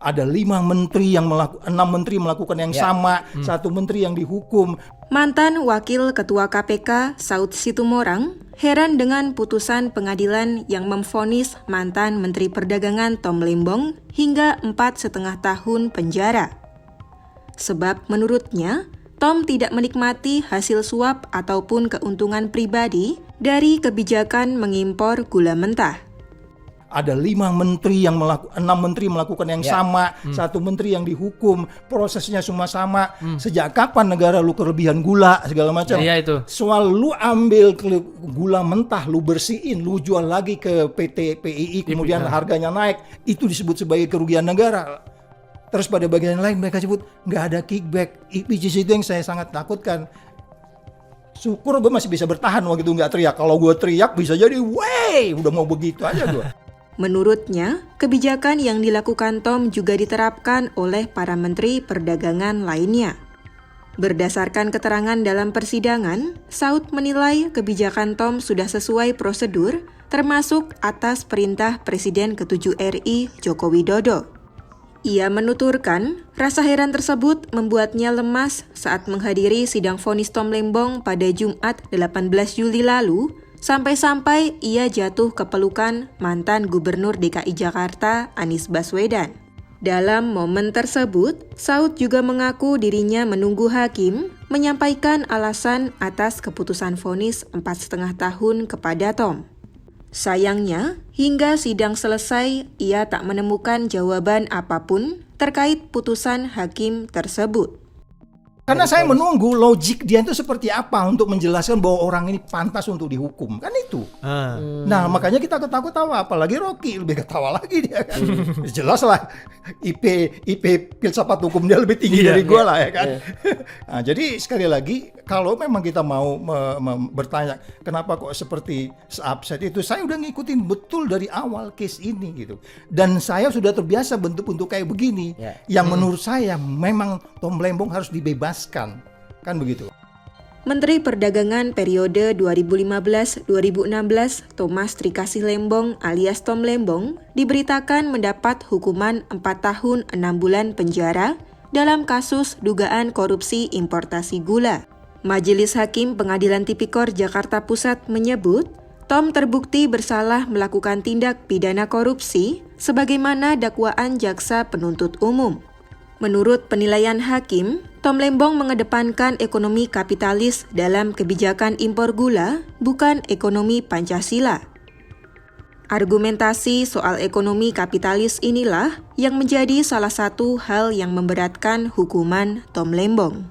Ada 6 menteri melakukan yang sama, 1 menteri yang dihukum. Mantan Wakil Ketua KPK Saud Situmorang heran dengan putusan pengadilan yang memvonis mantan Menteri Perdagangan Tom Lembong hingga 4,5 tahun penjara. Sebab menurutnya, Tom tidak menikmati hasil suap ataupun keuntungan pribadi dari kebijakan mengimpor gula mentah. Ada 6 menteri melakukan yang sama, 1 menteri yang dihukum, prosesnya semua sama. Sejak kapan negara lu kelebihan gula segala macam? Itu. Soal lu ambil gula mentah, lu bersihin, lu jual lagi ke PT PII, kemudian harganya naik, itu disebut sebagai kerugian negara. Terus pada bagian lain mereka sebut nggak ada kickback. Which is itu yang saya sangat takutkan. Syukur gue masih bisa bertahan waktu itu nggak teriak. Kalau gue teriak bisa jadi, wey, udah mau begitu aja gue. Menurutnya, kebijakan yang dilakukan Tom juga diterapkan oleh para menteri perdagangan lainnya. Berdasarkan keterangan dalam persidangan, Saud menilai kebijakan Tom sudah sesuai prosedur, termasuk atas perintah Presiden ke-7 RI Joko Widodo. Ia menuturkan, rasa heran tersebut membuatnya lemas saat menghadiri sidang vonis Tom Lembong pada Jumat 18 Juli lalu, sampai-sampai ia jatuh ke pelukan mantan Gubernur DKI Jakarta Anies Baswedan. Dalam momen tersebut, Saud juga mengaku dirinya menunggu hakim menyampaikan alasan atas keputusan vonis 4,5 tahun kepada Tom. Sayangnya, hingga sidang selesai, ia tak menemukan jawaban apapun terkait putusan hakim tersebut. Karena saya menunggu logik dia itu seperti apa untuk menjelaskan bahwa orang ini pantas untuk dihukum. Kan itu. Nah, makanya kita ketawa-tawa. Apalagi Rocky, lebih ketawa lagi dia kan. Jelas lah, IP filsafat hukum dia lebih tinggi dari gue lah ya kan. Nah, jadi sekali lagi, kalau memang kita mau bertanya, kenapa kok seperti se-upset itu, saya udah ngikutin betul dari awal case ini gitu. Dan saya sudah terbiasa bentuk-bentuk kayak begini. Yang menurut saya memang Tom Lembong harus dibebaskan. Kan begitu. Menteri Perdagangan periode 2015-2016, Thomas Trikasih Lembong alias Tom Lembong, diberitakan mendapat hukuman 4 tahun 6 bulan penjara dalam kasus dugaan korupsi importasi gula. Majelis Hakim Pengadilan Tipikor Jakarta Pusat menyebut, Tom terbukti bersalah melakukan tindak pidana korupsi sebagaimana dakwaan jaksa penuntut umum. Menurut penilaian hakim, Tom Lembong mengedepankan ekonomi kapitalis dalam kebijakan impor gula, bukan ekonomi Pancasila. Argumentasi soal ekonomi kapitalis inilah yang menjadi salah satu hal yang memberatkan hukuman Tom Lembong.